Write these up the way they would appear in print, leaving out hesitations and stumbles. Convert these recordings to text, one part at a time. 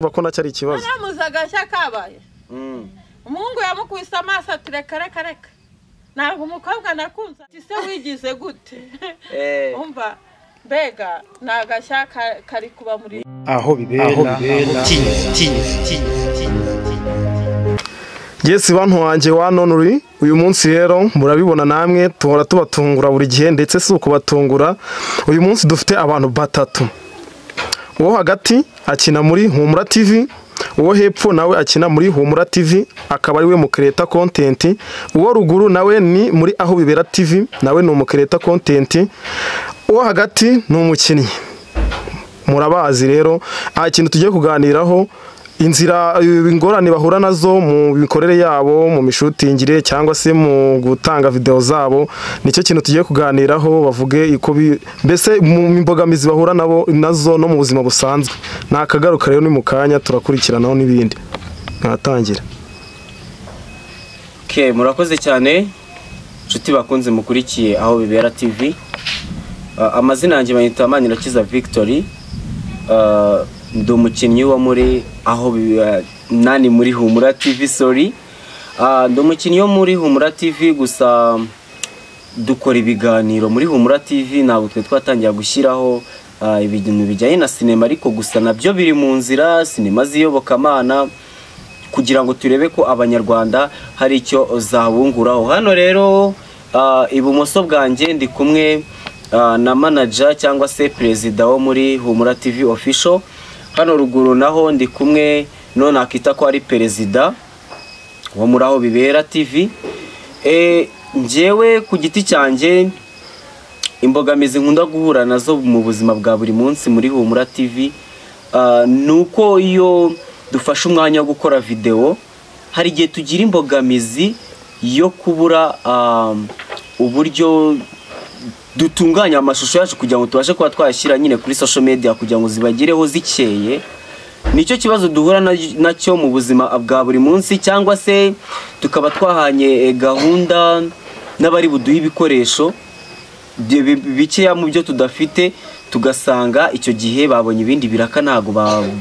bakona cyari ikibazo aramuzagasha kabaye umuhungu yamukubise amaso ati reka ntabwo umukobwa nakunze ati se wigize gute umva mbega nagashya kari kuba muri aho bibera Yes bantu wanje wa nonuri uyu munsi rero murabibona namwe tuhora tubatungura buri gihe ndetse si ukubatungura uyu munsi dufite abantu batatu uwo hagati akina muri Humura TV uwo hepfo nawe akina muri Humura TV akaba ari we mu creator content uwo ruguru nawe ni muri Aho Bibera TV nawe ni mu creator content uwo hagati ni umukinnyi murabazi rero ikintu tugiye kuganiraho inzira ingorane bahura nazo mu bikorere yabo mu mishutingire cyangwa se mu gutanga video zabo nicyo kintu tugiye kuganiraho bavuge iko mbese mu imbogamizi bahura nazo no mu buzima busanzwe nakagaruka rero ni mu kanya turakurikiranaho nibindi natangira. Okay, murakoze cyane nshuti bakunze mukurikiye Aho Bibera TV. Amazina yanjye bayita Manirakiza Victory. Ndi umukinnyi wo muri Aho nani muri Humura TV ndi umukinnyi wo muri Humura TV gusa dukora ibiganiro muri Humura TV ntabwo twe twatangiye gushyiraho ibintu bijyanye na sinema ariko gusa nabyo biri mu nzira sinema z'iyobokamana kugira ngo turebe ko abanyarwanda hari icyo zabunguraho. Hano rero ibumoso bwanjye ndi kumwe na manager cyangwa se perezida wo muri Humura TV official. Hano ruguru naho ndi kumwe none akita ko ari perezida wo muri Aho Bibera TV. Njyewe ku giti cyanjye imbogamizi nkunda guhura nazo mu buzima bwa buri munsi muri Humura TV nuko iyo dufashe umwanya wo gukora video hari igihe tugira imbogamizi yo kubura uburyo dutunganya amashusho yacu kugira ngo tubashe kuba twashyira nyine kuri social media kugira ngo zibagireho zikeye. Nicyo kibazo duhura nacyo mu buzima bwa buri munsi cyangwa se tukaba twahanye gahunda n'abari buduhe ibikoresho bikeya mu byo tudafite tugasanga icyo gihe babonye ibindi biraka ntago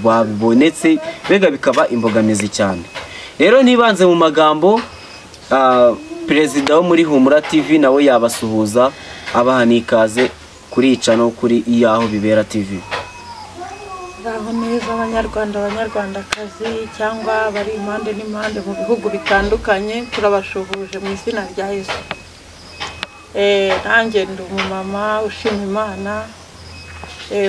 babonetse bega bikaba imbogamizi cyane. Rero nibanze mu magambo perezida wo muri Humura TV nawe yabasuhuza abahanikaze kurica no kuri Aho Bibera TV. Aho neza abanyarwandakazi cyangwa bari impande n'impande mu bihugu bitandukanye turabashuhuje mu izina rya Yesu. Nanjye ndi umumama ushima Imana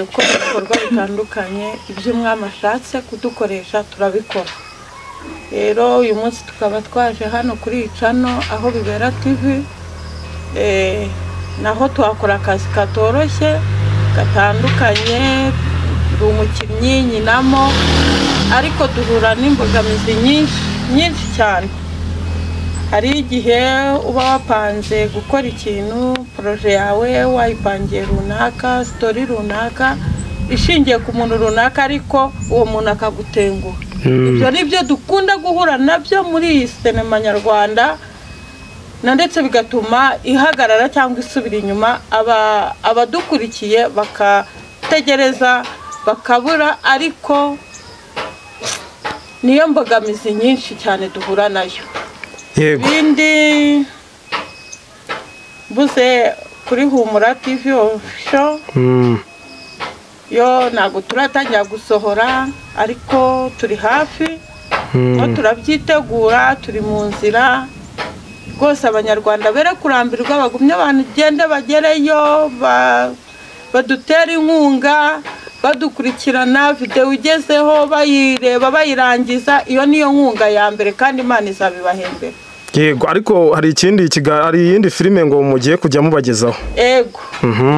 uko ibikorwa bitandukanye ibyo umwami ashatse kudukoresha turabikora. Rero uyu munsi tukaba twaje hano kuri channel Aho Bibera TV naho twakora akazi katoroshye gatandukanye umukinnyi nyinamo ariko duhura n'imbogamizi nyinshi cyane. Hari igihe uba wapanze gukora ikintu projet yawe wayipangiye runaka story runaka ishingiye ku muntu runaka ariko uwo muntu akagutenguha. Ibyo nibyo dukunda guhura nabyo muri iyi sinema nyarwanda na ndetse bigatuma ihagarara cyangwa isubira inyuma abadukurikiye bakategereza bakabura ariko niyo mbogamizi nyinshi cyane duhura nayo. Bindi buze kuri Humura TV official yo ntabwo turatangira gusohora ariko turi hafi no turabyitegura turi mu nzira rwose. Abanyarwanda bere kurambirwa bagumye abantu gende bagereyo badutera inkunga badukurikirana video ugezeho bayireba bayirangiza iyo niyo nkunga ya mbere kandi Imana izabibahembera. Yego ariko hari iyindi filime ngo mugiye kujya mubagezaho. Ego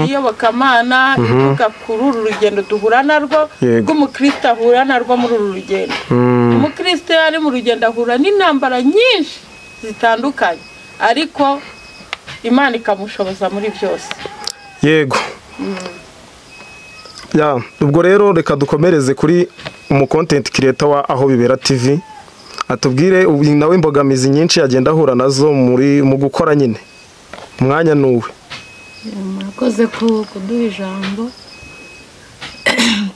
iyo bakamana ivuga kuri uru rugendo duhura narwo rw'umukristo ahura narwo muri uru rugendo. Umukristo ari mu rugendo ahura n'intambara nyinshi zitandukanye ariko Imana ikamushoboza muri byose. Yego. Ubwo rero reka dukomereze kuri umu content creator wa Aho Bibera TV atubwire nawe imbogamizi nyinshi agenda ahura nazo mu gukora nyine umwanya nuwe. Murakoze kuduha ijambo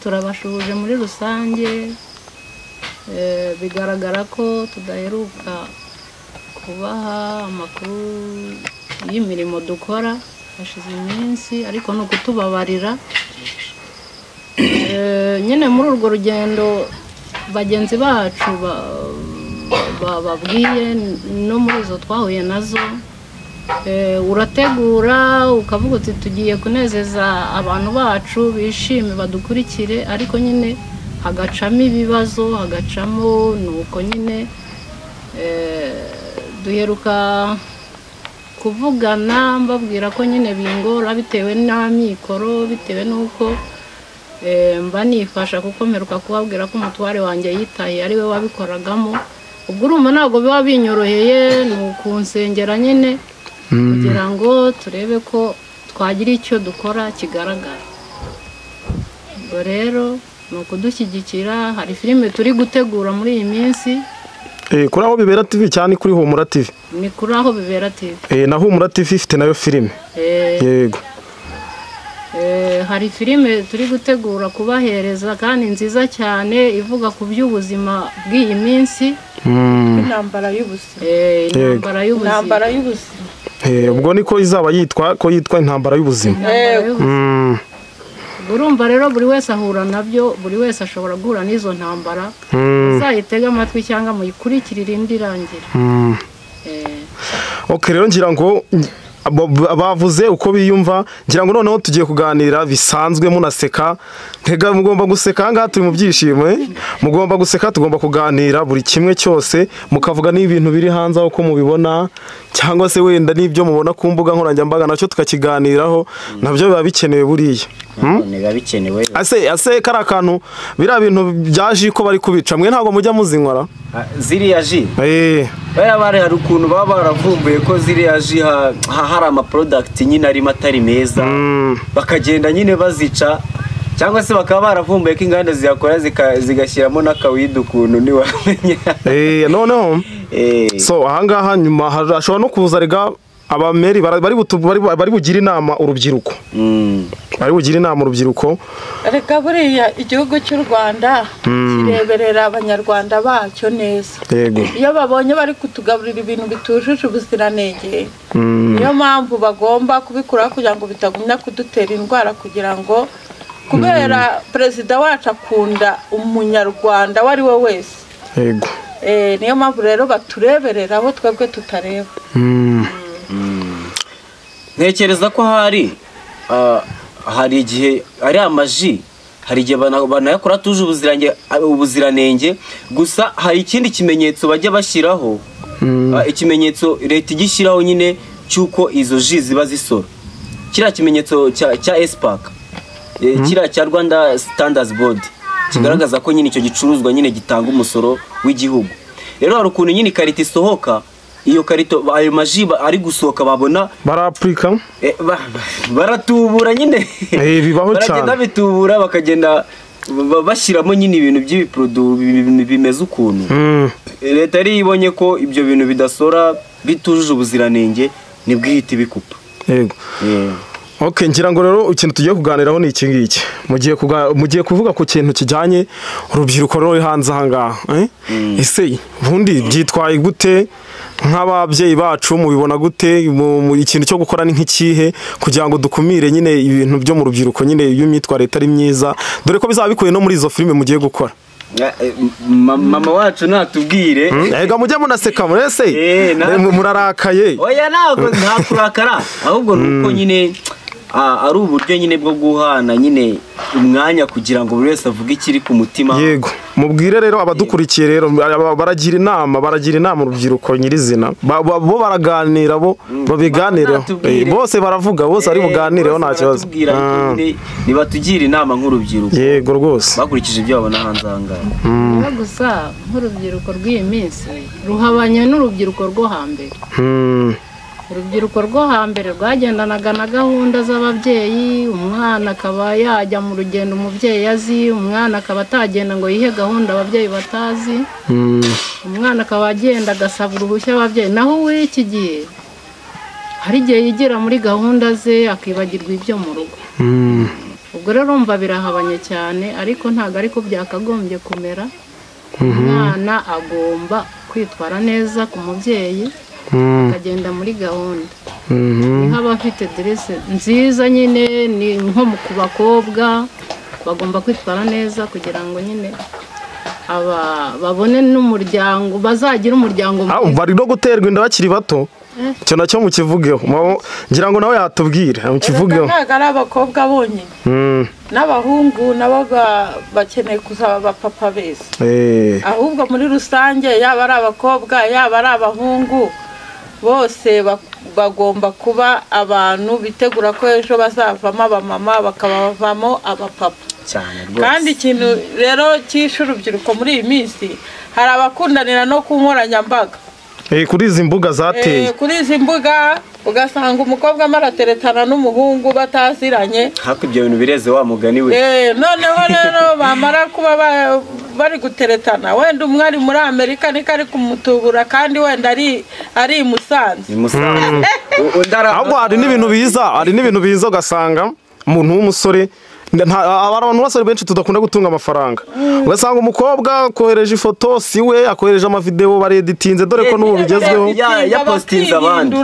turabashuhuje muri rusange bigaragara ko tudaheruka kubaha amakuru y'imirimo dukora hashize iminsi ariko ni ukutubabarira. Nyine muri urwo rugendo bagenzi bacu babwiye no muri izo twahuye nazo, urategura ukavuga uti tugiye kunezeza abantu bacu bishime badukurikire, ariko nyine hagacamo ibibazo, hagacamo nuko nyine duheruka kuvugana mbabwira ko nyine bingora bitewe n'amikoro, bitewe n'uko mba nifasha, kuko mperuka kubabwira ko umutware wanjye yitaye ari we wabikoragamo. Ubwo urumva ntabwo biba binyoroheye, ni ukunsengera nyine kugira ngo turebe ko twagira icyo dukora kigaragara. Ubwo rero ni ukudushyigikira. Hari filime turi gutegura muri iyi minsi. Kuri Aho Bibera TV cyane kuri Humura TV? Ni kuri Aho Bibera TV. Na Humura TV ifite nayo filime? Yego. Hari filime turi gutegura kubahereza kandi nziza cyane ivuga ku by'ubuzima bw'iyi minsi. Intambara y'ubuzima. Intambara y'ubuzima. Ubwo niko izaba yitwa, ko yitwa Intambara y'ubuzima. Urumva rero buri wese ahura nabyo, buri wese ashobora guhura n'izo ntambara. Uzayitega amatwi cyangwa muyikurikirire indi irangira. Rero ngira ngo bavuze uko biyumva, ngira ngo noneho tugiye kuganira bisanzwe munaseka. Ntega mugomba guseka, ngaha turi mu byishimo, mugomba guseka, tugomba kuganira buri kimwe cyose, mukavuga n'ibintu biri hanze aho ko mubibona, cyangwa se wenda n'ibyo mubona ku mbuga nkoranyambaga nacyo tukakiganiraho, nabyo biba bikenewe buriya. Biba bikenewe. Ase kari akantu biriya bintu byaje ko bari kubica, mwe ntabwo mujya muzinywara ziriya ji? Bari hari ukuntu baba baravumbuye ko ziriya ji hari amaproduct nyine arimo atari meza, bakagenda nyine bazica, cyangwa se bakaba baravumbuye ko inganda ziyakora zigashyiramo n'akawidi ukuntu ntiwamenya. Noneho so ahangaha nyuma hashobora no kuza rega abameri bari bugira inama urubyiruko. Bari bugira inama urubyiruko. Reka buriya igihugu cy'u Rwanda kireberera abanyarwanda bacyo neza. Iyo babonye bari kutugaburira ibintu bitujuje ubuziranenge, niyo mpamvu bagomba kubikura kugira ngo bitagumya kudutera indwara, kugira ngo kubera perezida wacu akunda umunyarwanda wari we wese. Niyo mpamvu rero batureberera abo twebwe tutareba. Ntekereza ko hari igihe ari amaji, hari igihe banayakora tuje ubuziranenge, gusa hari ikindi kimenyetso bajya bashyiraho, ikimenyetso leta igishyiraho nyine cy'uko izo ji ziba zisora. Kiriya kimenyetso cya ESPAC, kiriya cya Rwanda Standards Board, kigaragaza ko nyine icyo gicuruzwa nyine gitanga umusoro w'igihugu. Rero hari ukuntu nyine ikarita isohoka, iyo karito ayo maji ari gusohoka babona barapurika, baratubura nyine, bibaho cyane, baragenda bitubura bakagenda bashyiramo nyine ibintu by'ibiproduit bimeze ukuntu. Leta yari ibonye ko ibyo bintu bidasora bitujuje ubuziranenge, nibwo ihita ibikupa. Ngira ngo rero ikintu tugiye kuganiraho ni iki ngiki. Mugiye kuvuga ku kintu kijyanye urubyiruko ruri hanze ahangaha. Ese ubundi byitwaye gute nk'ababyeyi bacu, mubibona gute? Ikintu cyo gukora ni nk'ikihe kugira ngo dukumire nyine ibintu byo mu rubyiruko nyine y'imyitwarire itari myiza, dore ko bizaba bikuye no muri izo filime mugiye gukora? Mama wacu natubwire. Ega mujye munaseka murese murarakaye. Oya ntabwo nta kurakara, ahubwo nuko nyine ari uburyo nyine bwo guhana nyine umwanya kugira ngo buri wese avuge ikiri ku mutima. Yego, mubwire rero abadukurikiye rero, baragira inama urubyiruko nyirizina, bo baraganira, bo babiganireho, bose baravuga, bose ari buganireho nta kibazo. Nibatugira inama nk'urubyiruko. Yego rwose, bakurikije ibyo babona hanze ahangaha. Gusa nk'urubyiruko rw'iyi minsi ruhabanye n'urubyiruko rwo hambere. Urubyiruko rwo hambere rwagendanaga na gahunda z'ababyeyi, umwana akaba yajya mu rugendo umubyeyi azi, umwana akaba atagenda ngo yihe gahunda ababyeyi batazi, umwana akaba agenda agasaba uruhushya ababyeyi. Naho w'iki gihe hari igihe yigira muri gahunda ze akibagirwa ibyo mu rugo. Ubwo rero urumva birahabanye cyane, ariko ntabwo ariko byakagombye kumera. umwana agomba kwitwara neza ku mubyeyi akagenda muri gahunda ni nk'abafite derese nziza nyine ni nko ku bakobwa bagomba kwitwara neza kugira ngo nyine babone n'umuryango bazagira umuryango mwiza. Bari no guterwa inda bakiri bato cyo nacyo mukivugeho ngira ngo nawe yatubwire mukivugeho. Ntabwo ari abakobwa bonyine n'abahungu nabo bakeneye kuzaba abapapa beza ahubwo muri rusange yaba ari abakobwa yaba ari abahungu bose bagomba kuba abantu bitegura ko ejo bazavamo abamama bakabavamo abapapa kandi ikintu rero cyishe urubyiruko muri iyi minsi hari abakundanira no ku nkoranyambaga kuri izi mbuga zateye kuri izi mbuga ugasanga umukobwa amarateretana n'umuhungu bataziranye hakurya ibyo bintu bireze wa mugani we noneho rero bamara kuba bari guteretana wenda umwe ari muri Amerika niko ari kumutubura kandi wenda ari i Musanze ahubwo hari n'ibintu biza ugasanga umuntu w'umusore abantu basore benshi tudakunda gutunga amafaranga ugasanga umukobwa akohereje ifoto siwe akohereje amavideo bareditinze dore ko n'ubu bigezweho yapostinze abandi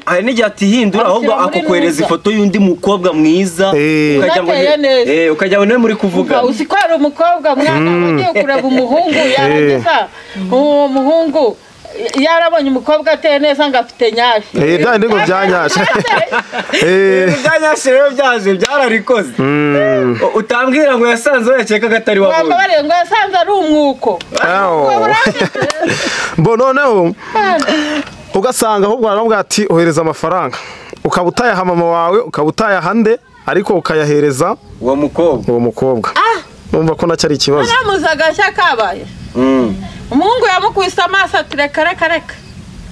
hari n'igihe atihindura ahubwo akokohereza ifoto y'undi mukobwa mwiza ukajya ngo muri kuvuga uzi ko ari umukobwa mwana ugiye kureba umuhungu yarangiza uwo muhungu yarabonye umukobwa ateye neza ngo afite nyashye bya ndigo byanyashe byanyashe rero byaje byararikoze utambwira ngo yasanze yakeka gatari wabonye wambare ngo yasanze ari umwuko noneho ugasanga ahubwo baravuga ati ohereza amafaranga ukaba utayaha mama wawe ukaba utayaha nde ariko ukayahereza uwo mukobwa numva ko nacyo ari ikibazo aramuza agashya kabaye umuhungu yamukubise amaso ati reka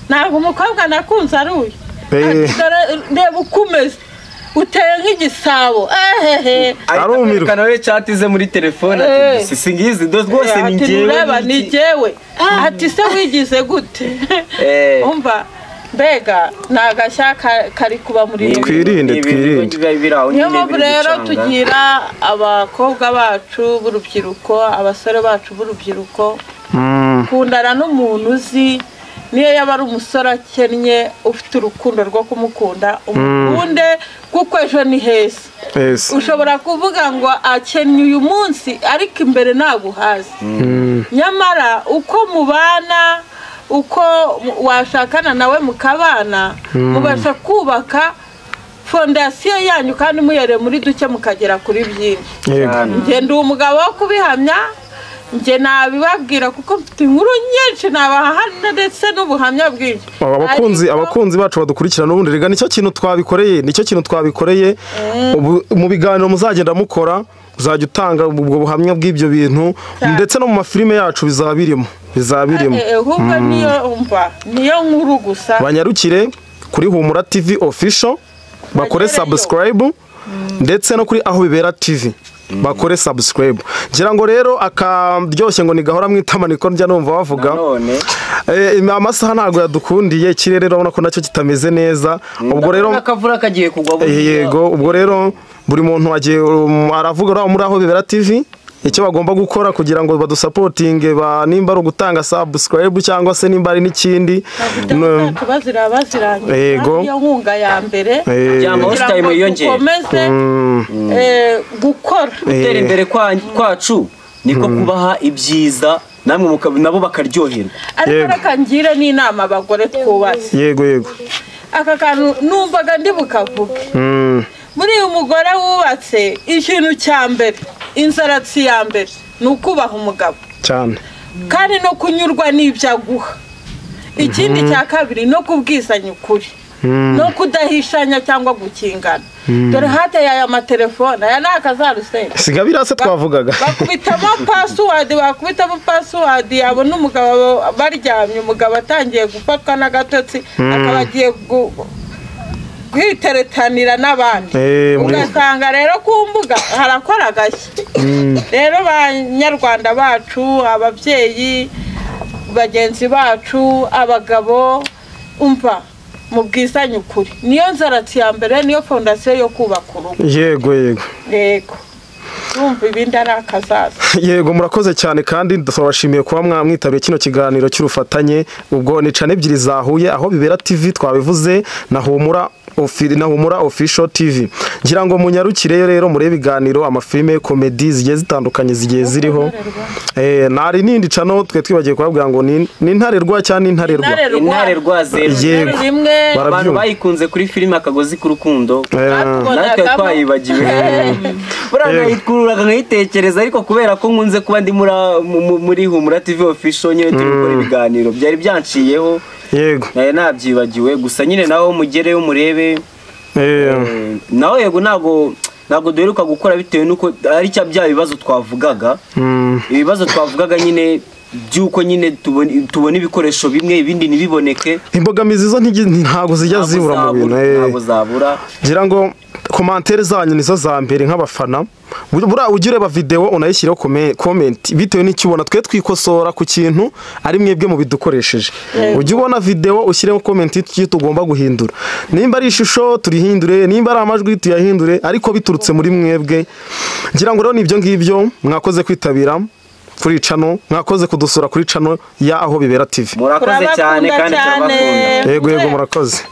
ntabwo umukobwa nakunze ari uyu reba uko umeze uteye nk'igisabo arumirwa nawe catize muri telefone ati singizi rwose ni njyewe ati se wigize gute umva mbega ni agashya kari kuba muri twirinde niyo mpamvu rero tugira abakobwa bacu b'urubyiruko abasore bacu b'urubyiruko kundana n'umuntu uzi niyo yaba ari umusore akennye ufite urukundo rwo kumukunda umukunde kuko ejo ni heza ushobora kuvuga ngo akennye uyu munsi ariko imbere ntaguhaze nyamara uko mubana uko washakana nawe mukabana mubasha kubaka fondasiyo yanyu kandi muyere muri duke mukagera kuri byinshi ngenda uwo mugabo wo kubihamya nge nabibabwira kuko mfite inkuru nyinshi nabahana ndetse n'ubuhamya bwinshi abakunzi bacu badukurikira n'ubundi rega nicyo kintu twabikoreye mu biganiro muzagenda mukora uzajya utanga ubwo buhamya bw'ibyo bintu ndetse no mu mafilime yacu bizaba birimo ahubwo niyo nkuru gusa banyarukire kuri Humura TV official bakore subscribe ndetse no kuri Aho Bibera TV bakore subscribe ngira ngo rero akaryoshye ngo nigahora mwitama niko njya numva bavuga amasaha ntago yadukundiye ikirere urabona ko nacyo kitameze neza ubwo rero akavura kagiye kugwa yego ubwo rero buri muntu agiye aravuga muri Aho Bibera TV icyo bagomba gukora kugira ngo badusapotinge nimba ari ugutanga subscribe cyangwa se nimba ari n'ikindi yego iyo nkunga ya mbere dukomeze gukora gutera imbere kwacu niko kubaha ibyiza namwe nabo bakaryoherwa ariko reka ngire n'inama abagore twubatse yego aka kantu numvaga ndi bukavuge muri uyu mugore wubatse ikintu cya mbere inzaratsi ya mbere ni ukubaha umugabo cyane kandi no kunyurwa n'ibyo aguha ikindi cya kabiri no kubwizanya ukuri no kudahishanya cyangwa gukingana dore hateye aya matelefone aya ni akazarusenge siga birase twavugaga bakubitamo pasiwadi yabona umugabo baryamye umugabo atangiye gufatwa n'agatotsi akaba agiye kwiteretanira n'abandi ugasanga rero ku mbuga harakora agashya rero banyarwanda bacu ababyeyi bagenzi bacu abagabo umva mu bwizanye ukuri niyo nzaratsi ya mbere niyo fondasiyo yo kubaka urugo yego urumva ibindi ari akazaza. Yego murakoze cyane kandi turabashimiye kuba mwamwitabiriye kino kiganiro cy'urufatanye. Ubwo ni channel ebyiri zahuye aho bibera TV twabivuze na Humura Official TV. Ngira ngo munyarukire rero murebe ibiganiro, amafilme, comedy zigiye zitandukanye zigiye ziriho. Nari nindi channel twe twibagiye kubabwira ngo ni intarerwa cyane intarerwa zero. Yego abantu bayikunze kuri filime Akagozi k'urukundo natwe twayibagiwe. Burayikururaga nkayitekereza ariko kubera ko nkunze kuba ndi muri Humura TV Official nyine turi gukora ibiganiro byari byanciyeho. Yego nabyibagiwe gusa nyine naho mugereyo murebe. Naho yego ntago duheruka gukora bitewe nuko ari cya bya bibazo twavugaga. Ibibazo twavugaga nyine byuko nyine tubona ibikoresho bimwe ibindi nibiboneke. Imbogamizi zo ntago zijya zibura mu bintu. Ntago zabura. Gira ngo commentaire zanyu nizo za mbere nk'abafana. Bura ujye ureba video unayishyiraho comment bitewe n'icyo ubona, twe twikosora ku kintu ari mwebwe mu bidukoresheje. Ujye ubona video ushyireho comment y'icyo tugomba guhindura. Nimba ari ishusho turihindure, nimba ari amajwi tuyahindure, ariko biturutse muri mwebwe. Ngira ngo rero nibyo ngibyo mwakoze kwitabira kuri channel, mwakoze kudusura kuri channel ya Aho Bibera TV. Murakoze cyane kandi turabakunda. Yego murakoze.